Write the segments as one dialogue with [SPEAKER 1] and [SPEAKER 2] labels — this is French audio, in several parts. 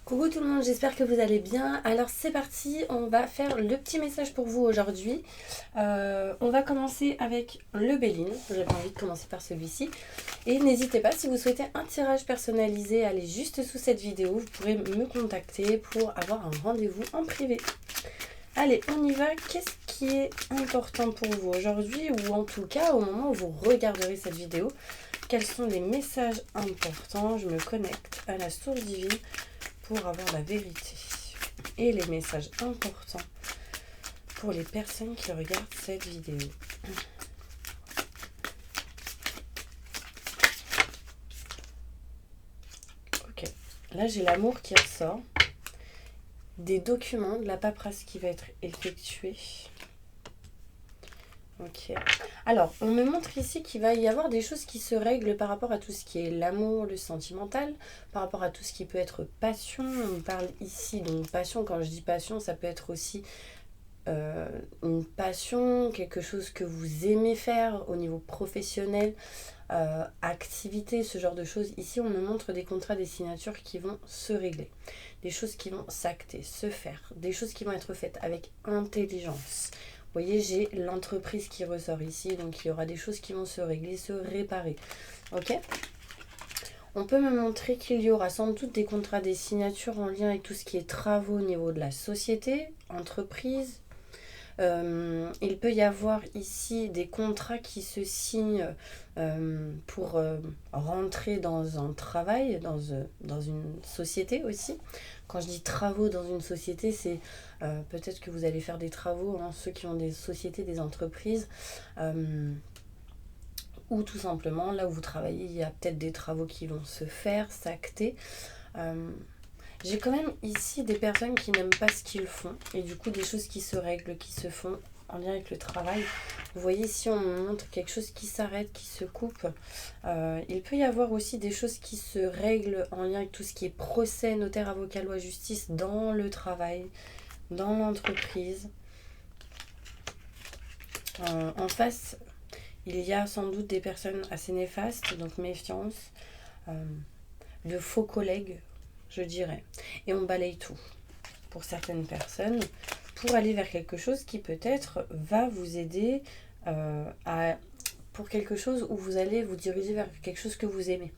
[SPEAKER 1] Coucou tout le monde, j'espère que vous allez bien. Alors c'est parti, on va faire le petit message pour vous aujourd'hui. On va commencer avec le Béline. J'avais envie de commencer par celui-ci. Et n'hésitez pas, si vous souhaitez un tirage personnalisé, allez juste sous cette vidéo. Vous pourrez me contacter pour avoir un rendez-vous en privé. Allez, on y va. Qu'est-ce qui est important pour vous aujourd'hui, ou en tout cas au moment où vous regarderez cette vidéo? Quels sont les messages importants? Je me connecte à la source divine pour avoir la vérité et les messages importants pour les personnes qui regardent cette vidéo. Ok, là j'ai l'amour qui ressort, des documents, de la paperasse qui va être effectuée. Ok, alors on me montre ici qu'il va y avoir des choses qui se règlent par rapport à tout ce qui est l'amour, le sentimental, par rapport à tout ce qui peut être passion. On parle ici donc passion. Quand je dis passion, ça peut être aussi une passion, quelque chose que vous aimez faire au niveau professionnel, activité, ce genre de choses. Ici on me montre des contrats, des signatures qui vont se régler, des choses qui vont s'acter, se faire, des choses qui vont être faites avec intelligence. Vous voyez, j'ai l'entreprise qui ressort ici, donc il y aura des choses qui vont se régler, se réparer. Ok ? On peut me montrer qu'il y aura sans doute des contrats, des signatures en lien avec tout ce qui est travaux au niveau de la société, entreprise. Il peut y avoir ici des contrats qui se signent pour rentrer dans un travail, dans une société aussi. Quand je dis travaux dans une société, c'est peut-être que vous allez faire des travaux, hein, ceux qui ont des sociétés, des entreprises, ou tout simplement là où vous travaillez, il y a peut-être des travaux qui vont se faire, s'acter. J'ai quand même ici des personnes qui n'aiment pas ce qu'ils font et du coup des choses qui se règlent, qui se font en lien avec le travail. Vous voyez ici on me montre quelque chose qui s'arrête, qui se coupe. Il peut y avoir aussi des choses qui se règlent en lien avec tout ce qui est procès, notaire, avocat, loi, justice dans le travail, dans l'entreprise. En face, il y a sans doute des personnes assez néfastes, donc méfiance, de faux collègues, je dirais. Et on balaye tout pour certaines personnes pour aller vers quelque chose qui peut-être va vous aider pour quelque chose où vous allez vous diriger vers quelque chose que vous aimez.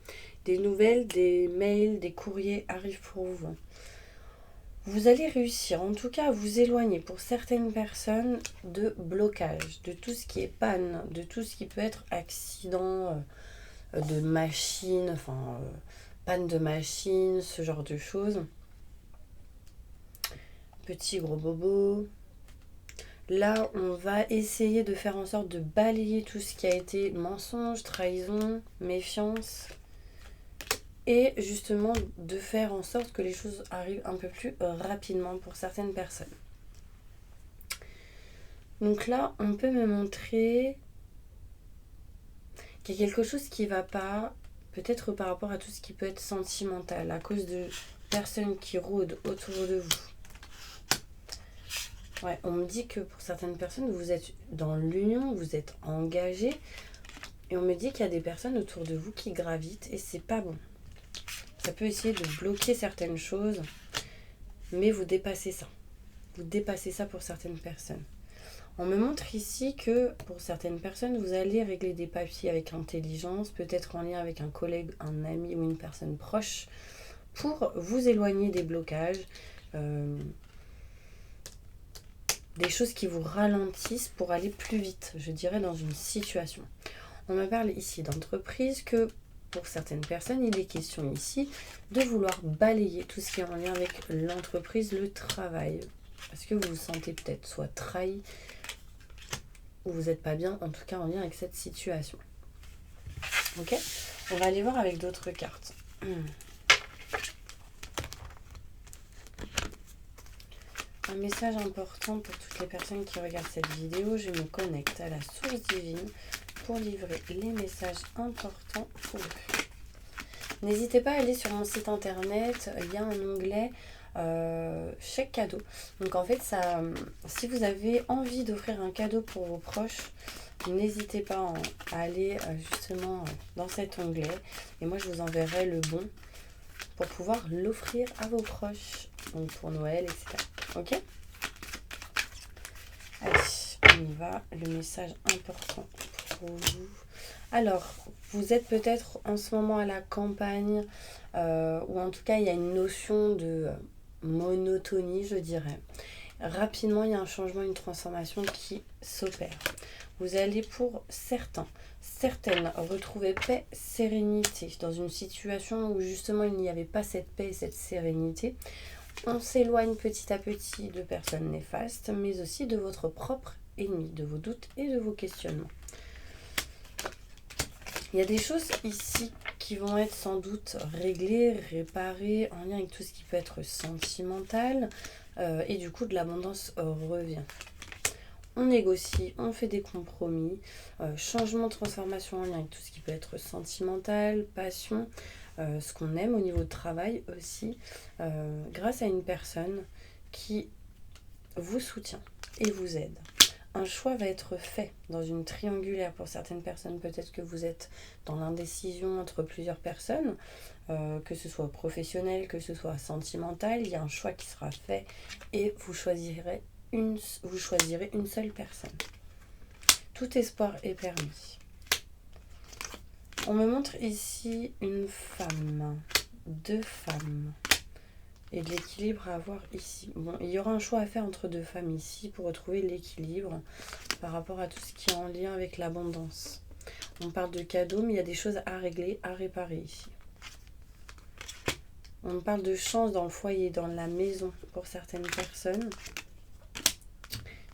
[SPEAKER 1] Des nouvelles, des mails, des courriers arrivent pour vous. Vous allez réussir en tout cas à vous éloigner pour certaines personnes de blocage, de tout ce qui est panne, de tout ce qui peut être accident de machine, panne de machine, ce genre de choses. Petit gros bobo. Là, on va essayer de faire en sorte de balayer tout ce qui a été mensonge, trahison, méfiance. Et justement, de faire en sorte que les choses arrivent un peu plus rapidement pour certaines personnes. Donc là, on peut me montrer qu'il y a quelque chose qui ne va pas, peut-être par rapport à tout ce qui peut être sentimental, à cause de personnes qui rôdent autour de vous. Ouais, on me dit que pour certaines personnes, vous êtes dans l'union, vous êtes engagés, et on me dit qu'il y a des personnes autour de vous qui gravitent, et c'est pas bon. Ça peut essayer de bloquer certaines choses, mais vous dépassez ça. Vous dépassez ça pour certaines personnes. On me montre ici que pour certaines personnes, vous allez régler des papiers avec intelligence, peut-être en lien avec un collègue, un ami ou une personne proche, pour vous éloigner des blocages, des choses qui vous ralentissent pour aller plus vite, je dirais, dans une situation. On me parle ici d'entreprise, que pour certaines personnes, il est question ici de vouloir balayer tout ce qui est en lien avec l'entreprise, le travail. Parce que vous vous sentez peut-être soit trahi, ou vous n'êtes pas bien, en tout cas en lien avec cette situation. Ok ? On va aller voir avec d'autres cartes. Un message important pour toutes les personnes qui regardent cette vidéo. Je me connecte à la source divine pour livrer les messages importants pour eux. N'hésitez pas à aller sur mon site internet, il y a un onglet chèque cadeau. Donc en fait, ça, si vous avez envie d'offrir un cadeau pour vos proches, n'hésitez pas à aller justement dans cet onglet. Et moi, je vous enverrai le bon pour pouvoir l'offrir à vos proches. Donc pour Noël, etc. Ok? Allez, on y va. Le message important pour vous. Alors, vous êtes peut-être en ce moment à la campagne, ou en tout cas, il y a une notion de monotonie, je dirais. Rapidement, il y a un changement, une transformation qui s'opère. Vous allez pour certaines retrouver paix, sérénité dans une situation où justement il n'y avait pas cette paix et cette sérénité. On s'éloigne petit à petit de personnes néfastes, mais aussi de votre propre ennemi, de vos doutes et de vos questionnements. Il y a des choses ici qui vont être sans doute réglées, réparées, en lien avec tout ce qui peut être sentimental, et du coup de l'abondance revient. On négocie, on fait des compromis, changement, transformation en lien avec tout ce qui peut être sentimental, passion, ce qu'on aime au niveau de travail aussi, grâce à une personne qui vous soutient et vous aide. Un choix va être fait dans une triangulaire pour certaines personnes. Peut-être que vous êtes dans l'indécision entre plusieurs personnes, que ce soit professionnel, que ce soit sentimental. Il y a un choix qui sera fait et vous choisirez une seule personne. Tout espoir est permis. On me montre ici une femme, 2 femmes. Et de l'équilibre à avoir ici. Bon, il y aura un choix à faire entre 2 femmes ici pour retrouver l'équilibre par rapport à tout ce qui est en lien avec l'abondance. On parle de cadeaux, mais il y a des choses à régler, à réparer ici. On parle de chance dans le foyer, dans la maison pour certaines personnes.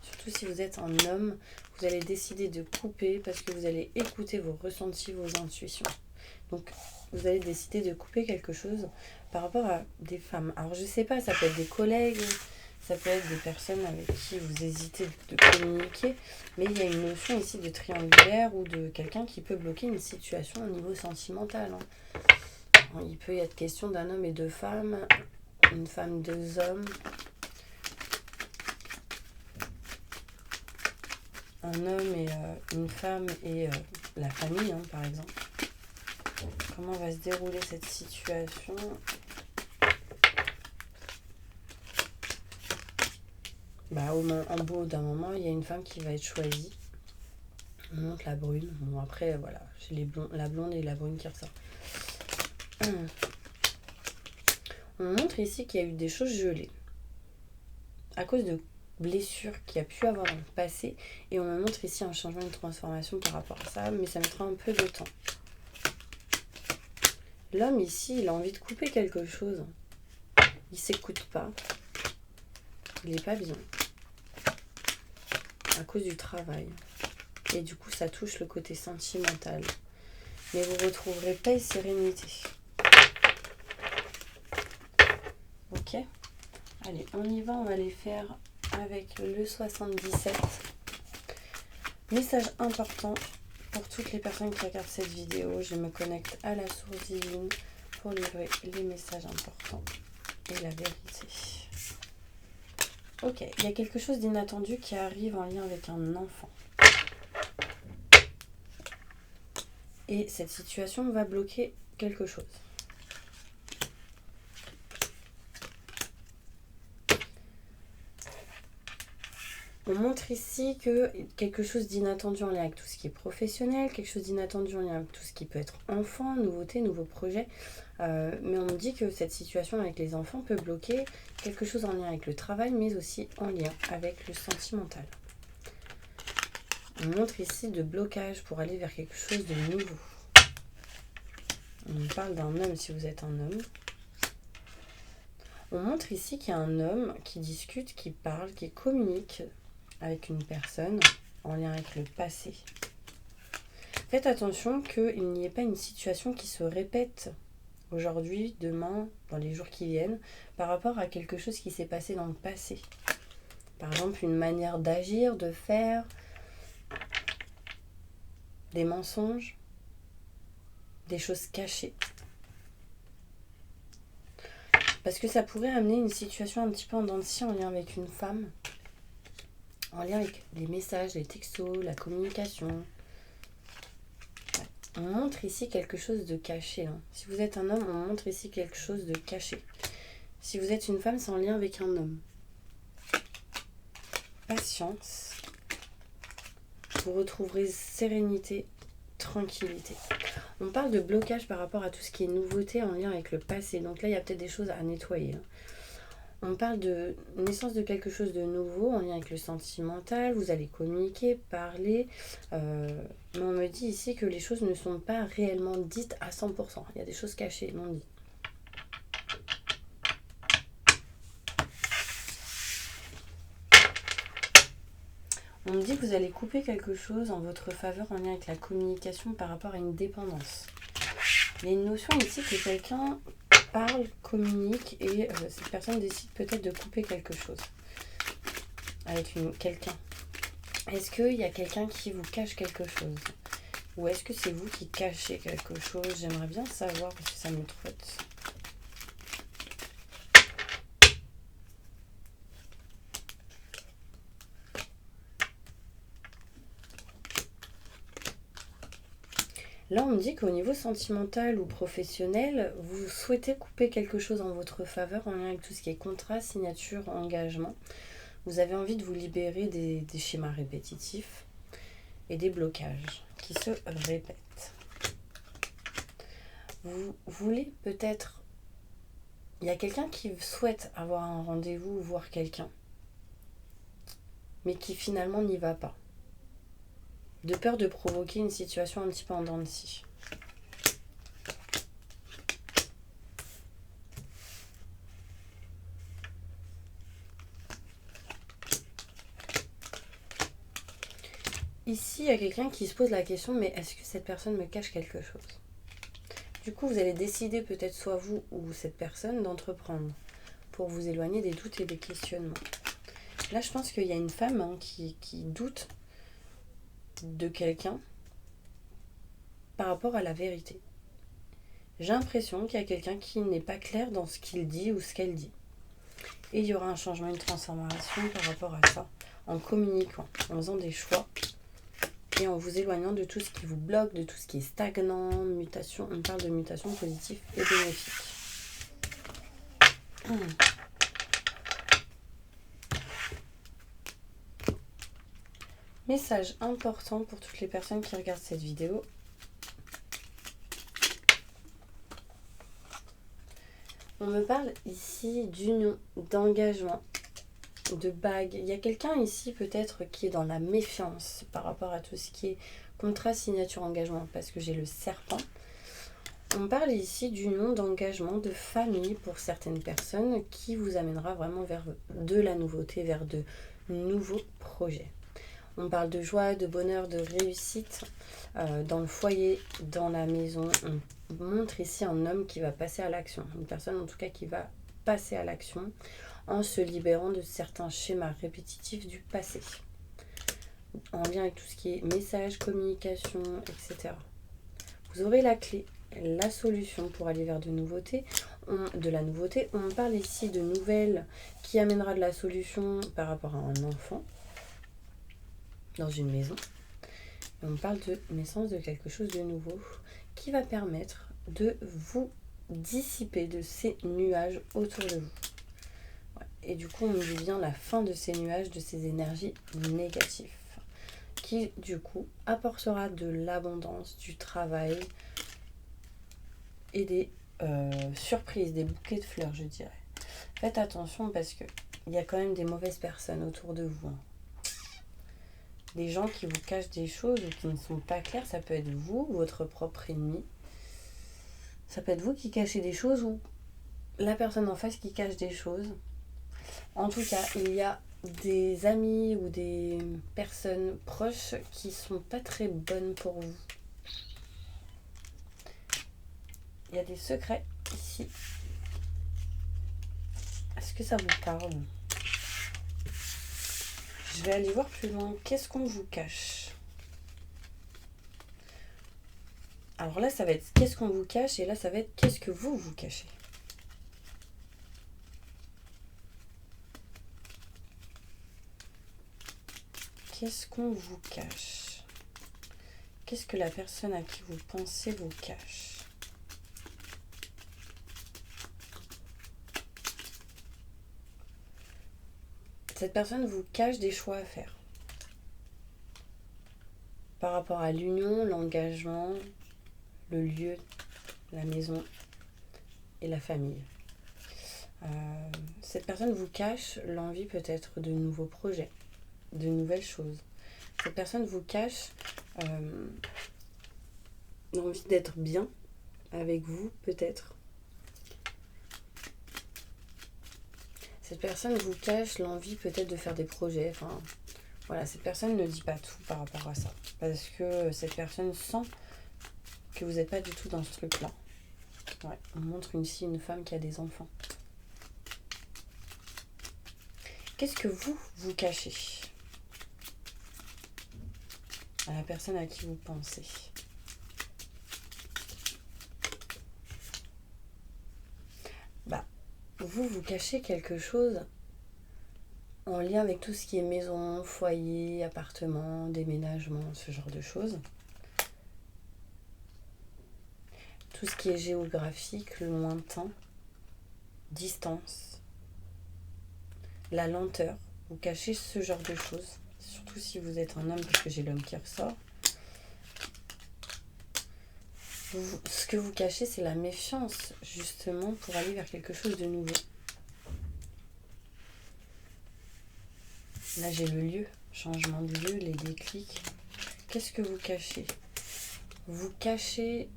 [SPEAKER 1] Surtout si vous êtes un homme, vous allez décider de couper parce que vous allez écouter vos ressentis, vos intuitions. Donc, vous allez décider de couper quelque chose par rapport à des femmes. Alors, je sais pas, ça peut être des collègues, ça peut être des personnes avec qui vous hésitez de communiquer, mais il y a une notion ici de triangulaire ou de quelqu'un qui peut bloquer une situation au niveau sentimental. Il peut y être question d'un homme et 2 femmes, une femme, 2 hommes, un homme et une femme et la famille, par exemple. Comment va se dérouler cette situation? En bout d'un moment, il y a une femme qui va être choisie. On montre la brune. Bon, après, voilà, j'ai la blonde et la brune qui ressortent. On montre ici qu'il y a eu des choses gelées à cause de blessures qu'il y a pu avoir dans le passé. Et on me montre ici un changement, une transformation par rapport à ça, mais ça mettra un peu de temps. L'homme ici, il a envie de couper quelque chose. Il s'écoute pas. Il n'est pas bien. À cause du travail. Et du coup, ça touche le côté sentimental. Mais vous retrouverez paix et sérénité. Ok? Allez, on y va. On va les faire avec le 77. Message important pour toutes les personnes qui regardent cette vidéo. Je me connecte à la source divine pour livrer les messages importants et la vérité. Ok, il y a quelque chose d'inattendu qui arrive en lien avec un enfant. Et cette situation va bloquer quelque chose. On montre ici que quelque chose d'inattendu en lien avec tout ce qui est professionnel, quelque chose d'inattendu en lien avec tout ce qui peut être enfant, nouveauté, nouveau projet. Mais on me dit que cette situation avec les enfants peut bloquer quelque chose en lien avec le travail, mais aussi en lien avec le sentimental. On montre ici de blocage pour aller vers quelque chose de nouveau. On parle d'un homme si vous êtes un homme. On montre ici qu'il y a un homme qui discute, qui parle, qui communique avec une personne en lien avec le passé. Faites attention qu'il n'y ait pas une situation qui se répète aujourd'hui, demain, dans les jours qui viennent, par rapport à quelque chose qui s'est passé dans le passé. Par exemple, une manière d'agir, de faire, des mensonges, des choses cachées. Parce que ça pourrait amener une situation un petit peu en dents de scie en lien avec une femme, en lien avec les messages, les textos, la communication. Ouais. on montre ici quelque chose de caché. Hein. Si vous êtes un homme, on montre ici quelque chose de caché. Si vous êtes une femme, c'est en lien avec un homme. Patience. Vous retrouverez sérénité, tranquillité. On parle de blocage par rapport à tout ce qui est nouveauté en lien avec le passé. Donc là, il y a peut-être des choses à nettoyer. Hein. On parle de naissance de quelque chose de nouveau en lien avec le sentimental. Vous allez communiquer, parler. Mais on me dit ici que les choses ne sont pas réellement dites à 100%. Il y a des choses cachées, non dites. On me dit que vous allez couper quelque chose en votre faveur en lien avec la communication par rapport à une dépendance. Il y a une notion ici que quelqu'un parle, communique et cette personne décide peut-être de couper quelque chose avec quelqu'un. Est-ce qu'il y a quelqu'un qui vous cache quelque chose? Ou est-ce que c'est vous qui cachez quelque chose? J'aimerais bien savoir parce que ça me trotte. Là, on me dit qu'au niveau sentimental ou professionnel, vous souhaitez couper quelque chose en votre faveur en lien avec tout ce qui est contrat, signature, engagement. Vous avez envie de vous libérer des schémas répétitifs et des blocages qui se répètent. Vous voulez peut-être... Il y a quelqu'un qui souhaite avoir un rendez-vous ou voir quelqu'un, mais qui finalement n'y va pas. De peur de provoquer une situation un petit peu en dents de scie. Ici, il y a quelqu'un qui se pose la question, mais est-ce que cette personne me cache quelque chose? Du coup, vous allez décider, peut-être soit vous ou cette personne, d'entreprendre pour vous éloigner des doutes et des questionnements. Là, je pense qu'il y a une femme qui doute de quelqu'un par rapport à la vérité. J'ai l'impression qu'il y a quelqu'un qui n'est pas clair dans ce qu'il dit ou ce qu'elle dit. Et il y aura un changement, une transformation par rapport à ça, en communiquant, en faisant des choix et en vous éloignant de tout ce qui vous bloque, de tout ce qui est stagnant, mutation. On parle de mutation positive et bénéfique. Message important pour toutes les personnes qui regardent cette vidéo. On me parle ici d'union, d'engagement, de bague. Il y a quelqu'un ici peut-être qui est dans la méfiance par rapport à tout ce qui est contrat, signature, engagement, parce que j'ai le serpent. On parle ici d'union, d'engagement, de famille pour certaines personnes qui vous amènera vraiment vers de la nouveauté, vers de nouveaux projets. On parle de joie, de bonheur, de réussite dans le foyer, dans la maison. On montre ici un homme qui va passer à l'action. Une personne en tout cas qui va passer à l'action en se libérant de certains schémas répétitifs du passé. En lien avec tout ce qui est message, communication, etc. Vous aurez la clé, la solution pour aller vers de la nouveauté. On parle ici de nouvelles qui amènera de la solution par rapport à un enfant dans une maison. Et on parle de naissance de quelque chose de nouveau qui va permettre de vous dissiper de ces nuages autour de vous. Et du coup, on dit bien la fin de ces nuages, de ces énergies négatives qui, du coup, apportera de l'abondance, du travail et des surprises, des bouquets de fleurs, je dirais. Faites attention parce qu'il y a quand même des mauvaises personnes autour de vous. Des gens qui vous cachent des choses ou qui ne sont pas clairs. Ça peut être vous, votre propre ennemi. Ça peut être vous qui cachez des choses ou la personne en face qui cache des choses. En tout cas, il y a des amis ou des personnes proches qui sont pas très bonnes pour vous. Il y a des secrets ici. Est-ce que ça vous parle? Je vais aller voir plus loin. Qu'est-ce qu'on vous cache? Alors là, ça va être qu'est-ce qu'on vous cache et là, ça va être qu'est-ce que vous vous cachez. Qu'est-ce qu'on vous cache? qu'est-ce que la personne à qui vous pensez vous cache? Cette personne vous cache des choix à faire. Par rapport à l'union, l'engagement, le lieu, la maison et la famille. Cette personne vous cache l'envie peut-être de nouveaux projets, de nouvelles choses. Cette personne vous cache l'envie d'être bien avec vous peut-être. Cette personne vous cache l'envie peut-être de faire des projets. Enfin, voilà, cette personne ne dit pas tout par rapport à ça. Parce que cette personne sent que vous n'êtes pas du tout dans ce truc-là. Ouais, on montre ici une femme qui a des enfants. Qu'est-ce que vous cachez à la personne à qui vous pensez? Vous cachez quelque chose en lien avec tout ce qui est maison, foyer, appartement, déménagement, ce genre de choses. Tout ce qui est géographique, lointain, distance, la lenteur. Vous cachez ce genre de choses, surtout si vous êtes un homme, parce que j'ai l'homme qui ressort. Ce que vous cachez, c'est la méfiance, justement, pour aller vers quelque chose de nouveau. Là, j'ai le lieu, changement de lieu, les déclics. Qu'est-ce que vous cachez? Vous cachez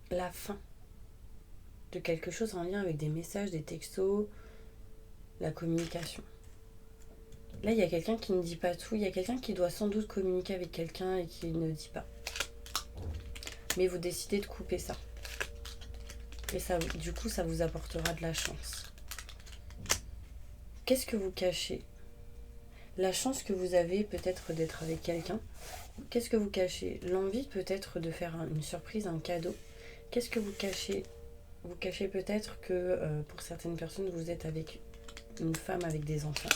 [SPEAKER 1] la fin de quelque chose en lien avec des messages, des textos, la communication. Là, il y a quelqu'un qui ne dit pas tout. Il y a quelqu'un qui doit sans doute communiquer avec quelqu'un et qui ne dit pas. Mais vous décidez de couper ça. Et ça, du coup, ça vous apportera de la chance. Qu'est-ce que vous cachez? La chance que vous avez peut-être d'être avec quelqu'un. Qu'est-ce que vous cachez? L'envie peut-être de faire une surprise, un cadeau. Qu'est-ce que vous cachez? Vous cachez peut-être que pour certaines personnes, vous êtes avec une femme avec des enfants.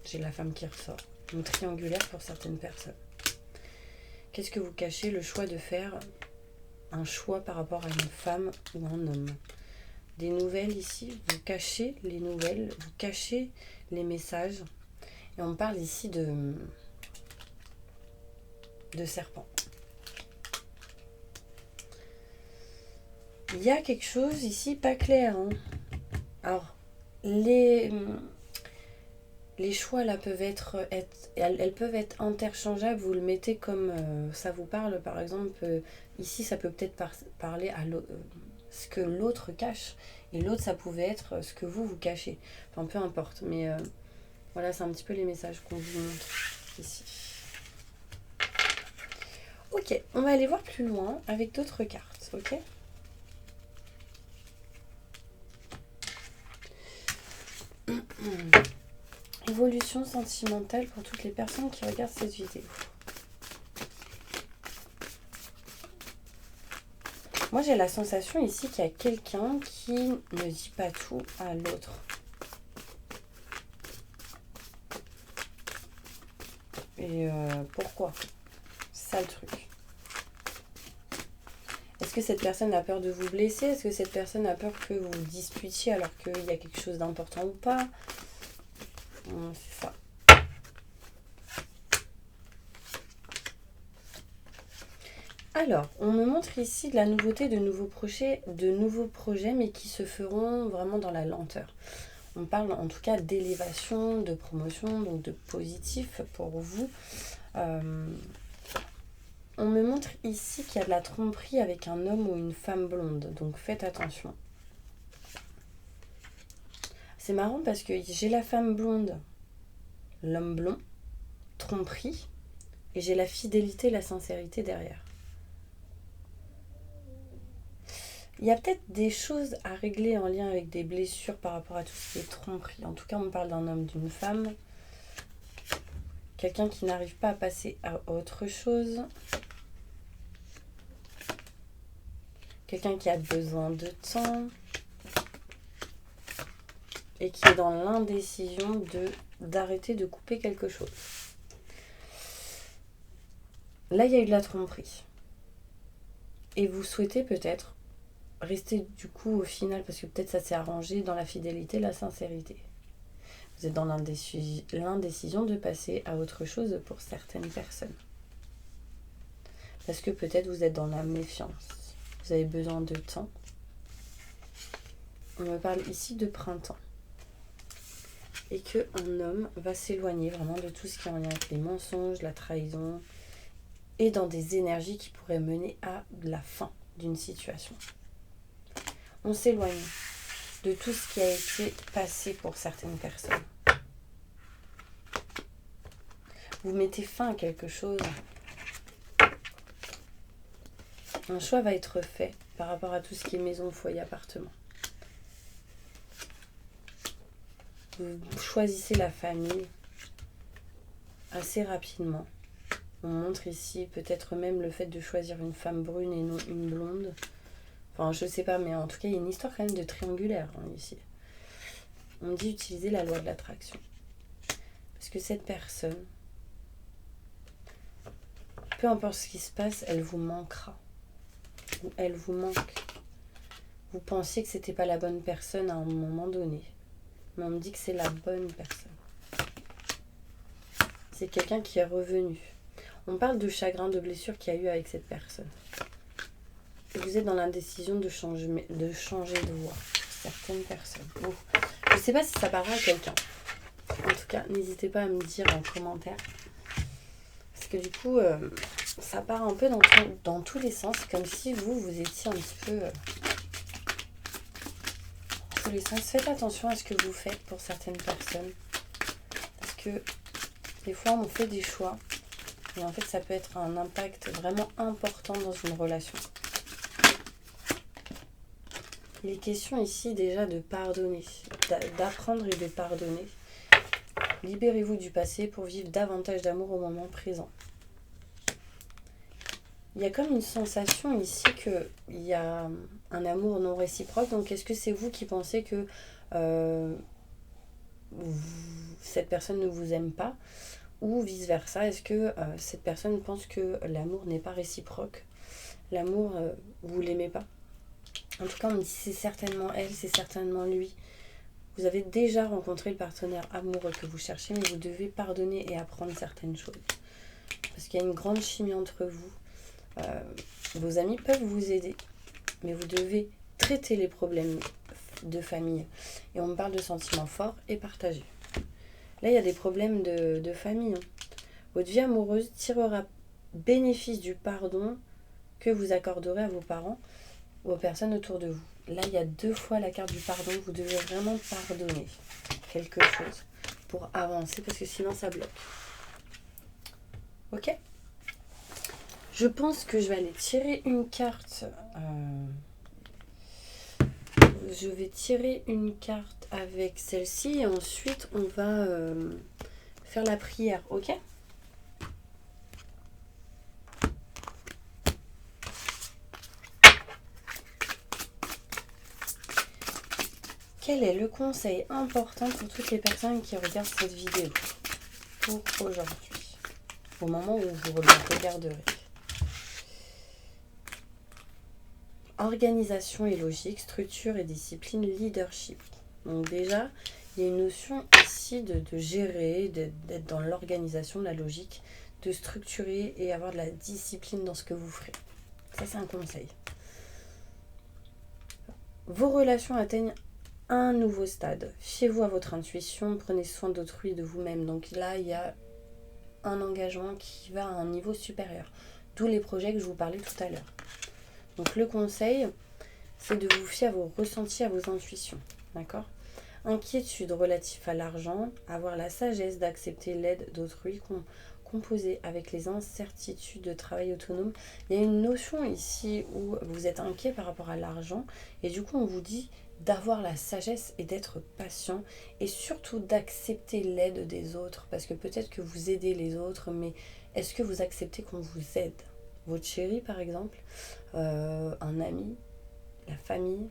[SPEAKER 1] J'ai la femme qui ressort. Une triangulaire pour certaines personnes. Qu'est-ce que vous cachez? Le choix de faire un choix par rapport à une femme ou un homme. Des nouvelles ici, vous cachez les nouvelles, vous cachez les messages. Et on parle ici de serpent. Il y a quelque chose ici pas clair. Hein. Alors, les choix là elles peuvent être interchangeables. Vous le mettez comme ça vous parle. Par exemple, ici, ça peut peut-être parler à ce que l'autre cache. Et l'autre, ça pouvait être ce que vous cachez. Enfin, peu importe. Mais voilà, c'est un petit peu les messages qu'on vous montre ici. Ok, on va aller voir plus loin avec d'autres cartes. Ok ? Évolution sentimentale pour toutes les personnes qui regardent cette vidéo. Moi, j'ai la sensation ici qu'il y a quelqu'un qui ne dit pas tout à l'autre. Et pourquoi? C'est ça le truc. Est-ce que cette personne a peur de vous blesser? Est-ce que cette personne a peur que vous vous disputiez alors qu'il y a quelque chose d'important ou pas? C'est ça. Alors, on me montre ici de la nouveauté, de nouveaux projets, mais qui se feront vraiment dans la lenteur. On parle en tout cas d'élévation, de promotion, donc de positif pour vous. On me montre ici qu'il y a de la tromperie avec un homme ou une femme blonde, donc faites attention. C'est marrant parce que j'ai la femme blonde, l'homme blond, tromperie, et j'ai la fidélité, la sincérité derrière. Il y a peut-être des choses à régler en lien avec des blessures par rapport à tout ce qui est tromperie. En tout cas, on parle d'un homme, d'une femme. Quelqu'un qui n'arrive pas à passer à autre chose. Quelqu'un qui a besoin de temps. Et qui est dans l'indécision d'arrêter de couper quelque chose. Là, il y a eu de la tromperie. Et vous souhaitez peut-être rester du coup au final, parce que peut-être ça s'est arrangé dans la fidélité, la sincérité. Vous êtes dans l'indécision de passer à autre chose pour certaines personnes. Parce que peut-être vous êtes dans la méfiance. Vous avez besoin de temps. On me parle ici de printemps. Et qu'un homme va s'éloigner vraiment de tout ce qui est en lien avec les mensonges, la trahison, et dans des énergies qui pourraient mener à la fin d'une situation. On s'éloigne de tout ce qui a été passé pour certaines personnes. Vous mettez fin à quelque chose. Un choix va être fait par rapport à tout ce qui est maison, foyer, appartement. Vous choisissez la famille assez rapidement. On montre ici peut-être même le fait de choisir une femme brune et non une blonde. Enfin, je sais pas, mais en tout cas, il y a une histoire quand même de triangulaire ici. On dit utiliser la loi de l'attraction. Parce que cette personne, peu importe ce qui se passe, elle vous manquera. Ou elle vous manque. Vous pensiez que c'était pas la bonne personne à un moment donné. Mais on me dit que c'est la bonne personne. C'est quelqu'un qui est revenu. On parle de chagrin, de blessure qu'il y a eu avec cette personne. Et vous êtes dans l'indécision de changer de voie. Certaines personnes. Bon. Je ne sais pas si ça parlera à quelqu'un. En tout cas, n'hésitez pas à me dire en commentaire. Parce que du coup, ça part un peu dans tous les sens. Comme si vous étiez un petit peu... dans tous les sens. Faites attention à ce que vous faites pour certaines personnes. Parce que des fois, on fait des choix. Et en fait, ça peut être un impact vraiment important dans une relation. Il est question ici déjà de pardonner, d'apprendre et de pardonner. Libérez-vous du passé pour vivre davantage d'amour au moment présent. Il y a comme une sensation ici qu'il y a un amour non réciproque. Donc est-ce que c'est vous qui pensez que cette personne ne vous aime pas? Ou vice-versa, est-ce que cette personne pense que l'amour n'est pas réciproque? L'amour, vous l'aimez pas? En tout cas, on me dit c'est certainement elle, c'est certainement lui. Vous avez déjà rencontré le partenaire amoureux que vous cherchez, mais vous devez pardonner et apprendre certaines choses. Parce qu'il y a une grande chimie entre vous. Vos amis peuvent vous aider, mais vous devez traiter les problèmes de famille. Et on me parle de sentiments forts et partagés. Là, il y a des problèmes de famille. Votre vie amoureuse tirera bénéfice du pardon que vous accorderez à vos parents ou aux personnes autour de vous. Là, il y a 2 fois la carte du pardon. Vous devez vraiment pardonner quelque chose pour avancer parce que sinon, ça bloque. Ok ? Je pense que je vais aller tirer une carte. Je vais tirer une carte avec celle-ci et ensuite, on va faire la prière. Ok ? Quel est le conseil important pour toutes les personnes qui regardent cette vidéo pour aujourd'hui, au moment où vous regarderez? Organisation et logique, structure et discipline, leadership. Donc déjà, il y a une notion ici de gérer, d'être dans l'organisation, de la logique, de structurer et avoir de la discipline dans ce que vous ferez. Ça, c'est un conseil. Vos relations atteignent un nouveau stade. Fiez-vous à votre intuition, prenez soin d'autrui, de vous-même. Donc là, il y a un engagement qui va à un niveau supérieur. D'où les projets que je vous parlais tout à l'heure. Donc le conseil, c'est de vous fier à vos ressentis, à vos intuitions. D'accord ? Inquiétude relative à l'argent, avoir la sagesse d'accepter l'aide d'autrui, composer avec les incertitudes de travail autonome. Il y a une notion ici où vous êtes inquiet par rapport à l'argent et du coup on vous dit d'avoir la sagesse et d'être patient et surtout d'accepter l'aide des autres parce que peut-être que vous aidez les autres, mais est-ce que vous acceptez qu'on vous aide? Votre chéri par exemple, un ami, la famille.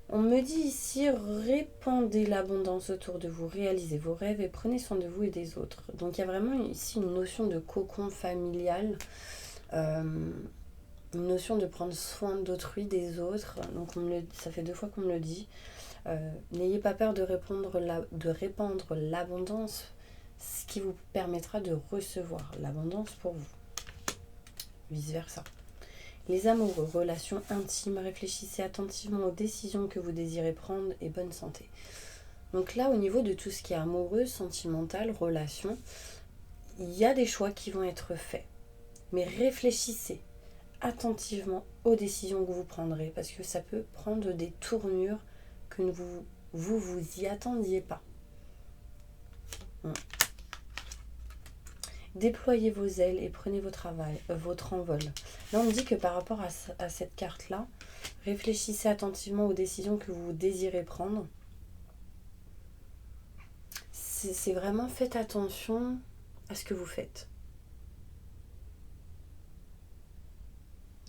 [SPEAKER 1] On me dit ici, répandez l'abondance autour de vous, réalisez vos rêves et prenez soin de vous et des autres. Donc il y a vraiment ici une notion de cocon familial, une notion de prendre soin d'autrui, des autres. Donc ça fait 2 fois qu'on me le dit. N'ayez pas peur de répandre l'abondance, ce qui vous permettra de recevoir l'abondance pour vous. Vice versa. Les amoureux, relations intimes, réfléchissez attentivement aux décisions que vous désirez prendre et bonne santé. Donc là, au niveau de tout ce qui est amoureux, sentimental, relation, il y a des choix qui vont être faits. Mais réfléchissez attentivement aux décisions que vous prendrez parce que ça peut prendre des tournures que vous y attendiez pas. Déployez vos ailes et prenez votre envol. Là, on me dit que par rapport à cette carte-là, réfléchissez attentivement aux décisions que vous désirez prendre. C'est vraiment, faites attention à ce que vous faites.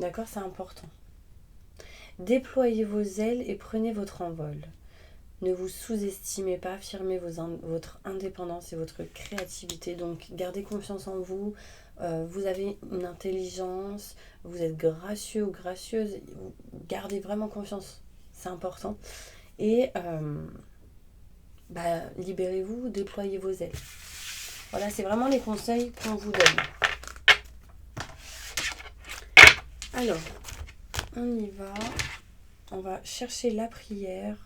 [SPEAKER 1] D'accord, c'est important. Déployez vos ailes et prenez votre envol. Ne vous sous-estimez pas, affirmez votre indépendance et votre créativité. Donc, gardez confiance en vous. Vous avez une intelligence, vous êtes gracieux ou gracieuse. Gardez vraiment confiance, c'est important. Et libérez-vous, déployez vos ailes. Voilà, c'est vraiment les conseils qu'on vous donne. Alors, on y va. On va chercher la prière.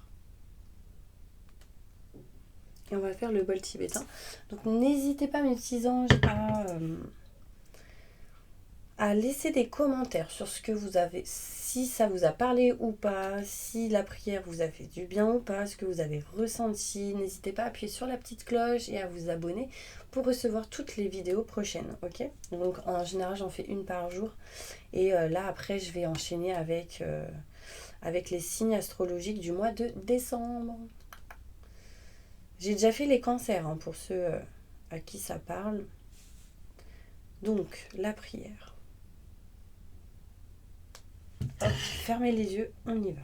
[SPEAKER 1] Et on va faire le bol tibétain. Donc n'hésitez pas, mes petits anges, à laisser des commentaires sur ce que vous avez, si ça vous a parlé ou pas, si la prière vous a fait du bien ou pas, ce que vous avez ressenti. N'hésitez pas à appuyer sur la petite cloche et à vous abonner pour recevoir toutes les vidéos prochaines, ok? Donc en général, j'en fais une par jour. Et là, après, je vais enchaîner avec les signes astrologiques du mois de décembre. J'ai déjà fait les cancers, pour ceux à qui ça parle. Donc, la prière. Hop, fermez les yeux, on y va.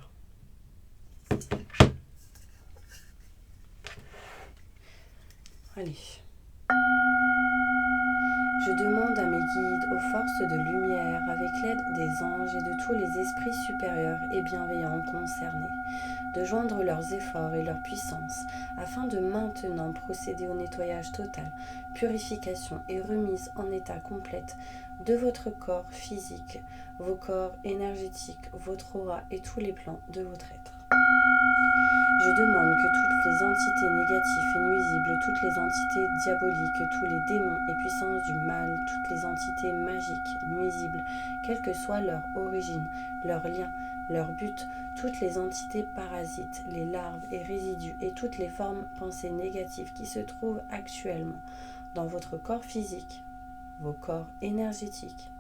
[SPEAKER 1] Allez. Je demande à mes guides, aux forces de lumière, avec l'aide des anges et de tous les esprits supérieurs et bienveillants concernés, de joindre leurs efforts et leur puissance, afin de maintenant procéder au nettoyage total, purification et remise en état complète de votre corps physique, vos corps énergétiques, votre aura et tous les plans de votre être. Je demande que toutes les entités négatives et nuisibles, toutes les entités diaboliques, tous les démons et puissances du mal, toutes les entités magiques, nuisibles, quelle que soit leur origine, leur lien, leur but, toutes les entités parasites, les larves et résidus et toutes les formes pensées négatives qui se trouvent actuellement dans votre corps physique, vos corps énergétiques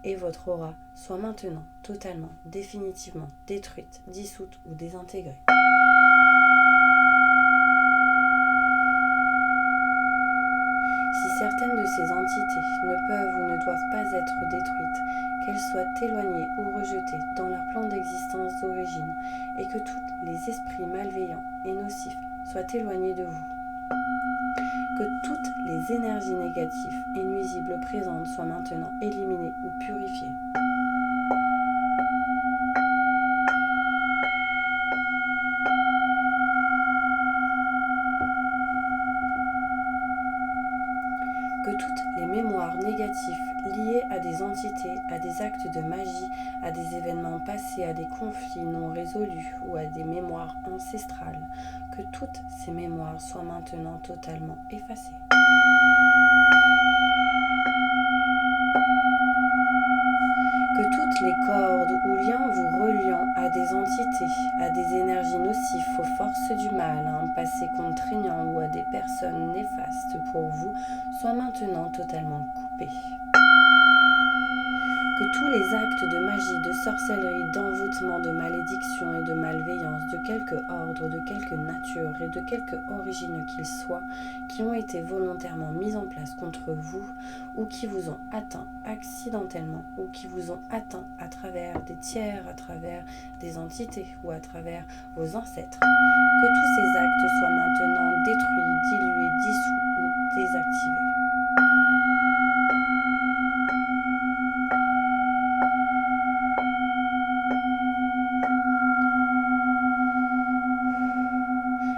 [SPEAKER 1] et votre aura soient maintenant totalement, définitivement détruites, dissoutes ou désintégrées. Si certaines de ces entités ne peuvent ou ne doivent pas être détruites, qu'elles soient éloignées ou rejetées dans leur plan d'existence d'origine, et que tous les esprits malveillants et nocifs soient éloignés de vous. Que toutes les énergies négatives et nuisibles présentes soient maintenant éliminées ou purifiées. Que toutes les mémoires négatives liées à des entités, à des actes de magie, à des événements passés, à des conflits non résolus ou à des mémoires ancestrales, que toutes ces mémoires soient maintenant totalement effacées. Que toutes les cordes ou liens vous reliant à des entités, à des énergies nocives, aux forces du mal, à un passé contraignant ou à des personnes néfastes pour vous, soient maintenant totalement coupés. Que tous les actes de magie, de sorcellerie, d'envoûtement, de malédiction et de malveillance, de quelque ordre, de quelque nature et de quelque origine qu'ils soient, qui ont été volontairement mis en place contre vous ou qui vous ont atteint accidentellement ou qui vous ont atteint à travers des tiers, à travers des entités ou à travers vos ancêtres. Que tous ces actes soient maintenant détruits, dilués, dissous ou désactivés.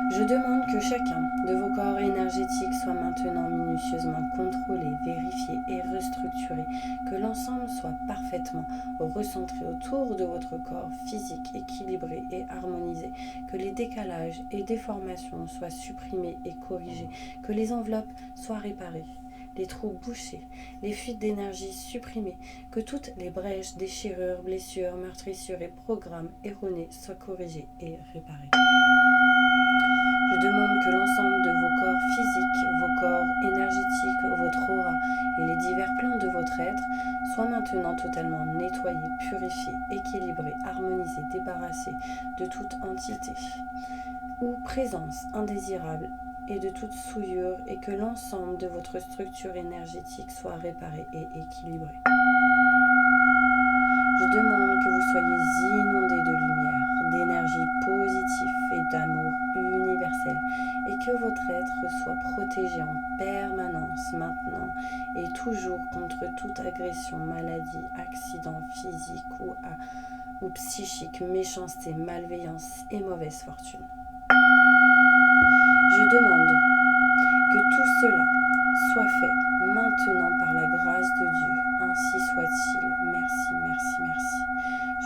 [SPEAKER 1] Je demande que chacun de vos corps énergétiques soit maintenant minutieusement contrôlé, vérifié et restructuré, que l'ensemble soit parfaitement recentré autour de votre corps physique, équilibré et harmonisé, que les décalages et déformations soient supprimés et corrigés, que les enveloppes soient réparées, les trous bouchés, les fuites d'énergie supprimées, que toutes les brèches, déchirures, blessures, meurtrissures et programmes erronés soient corrigés et réparés. Je demande que l'ensemble de vos corps physiques, vos corps énergétiques, votre aura et les divers plans de votre être soient maintenant totalement nettoyés, purifiés, équilibrés, harmonisés, débarrassés de toute entité ou présence indésirable et de toute souillure, et que l'ensemble de votre structure énergétique soit réparé et équilibré. Je demande que vous soyez inondés de lumière, d'énergie positive et d'amour universel, et que votre être soit protégé en permanence maintenant et toujours contre toute agression, maladie, accident physique ou psychique, méchanceté, malveillance et mauvaise fortune. Je demande que tout cela soit fait maintenant par la grâce de Dieu. Ainsi soit-il. Merci, merci, merci.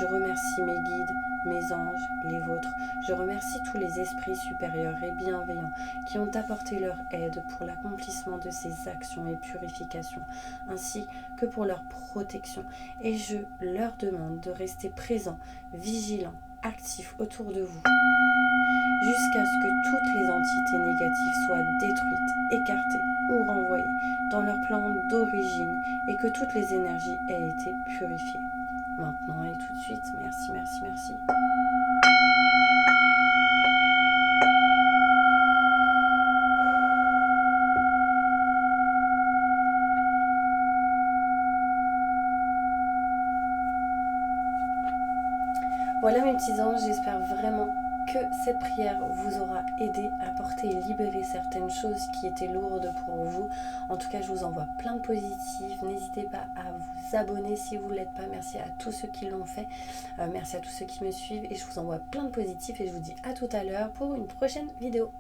[SPEAKER 1] Je remercie mes guides, mes anges, les vôtres. Je remercie tous les esprits supérieurs et bienveillants qui ont apporté leur aide pour l'accomplissement de ces actions et purifications, ainsi que pour leur protection. Et je leur demande de rester présents, vigilants, actifs autour de vous, jusqu'à ce que toutes les entités négatives soient détruites, écartées ou renvoyées dans leur plan d'origine et que toutes les énergies aient été purifiées. Maintenant et tout de suite, merci, merci, merci. Voilà mes petits anges, j'espère vraiment que cette prière vous aura aidé à porter et libérer certaines choses qui étaient lourdes pour vous. En tout cas, je vous envoie plein de positifs. N'hésitez pas à vous abonner si vous ne l'êtes pas. Merci à tous ceux qui l'ont fait. Merci à tous ceux qui me suivent. Et je vous envoie plein de positifs. Et je vous dis à tout à l'heure pour une prochaine vidéo.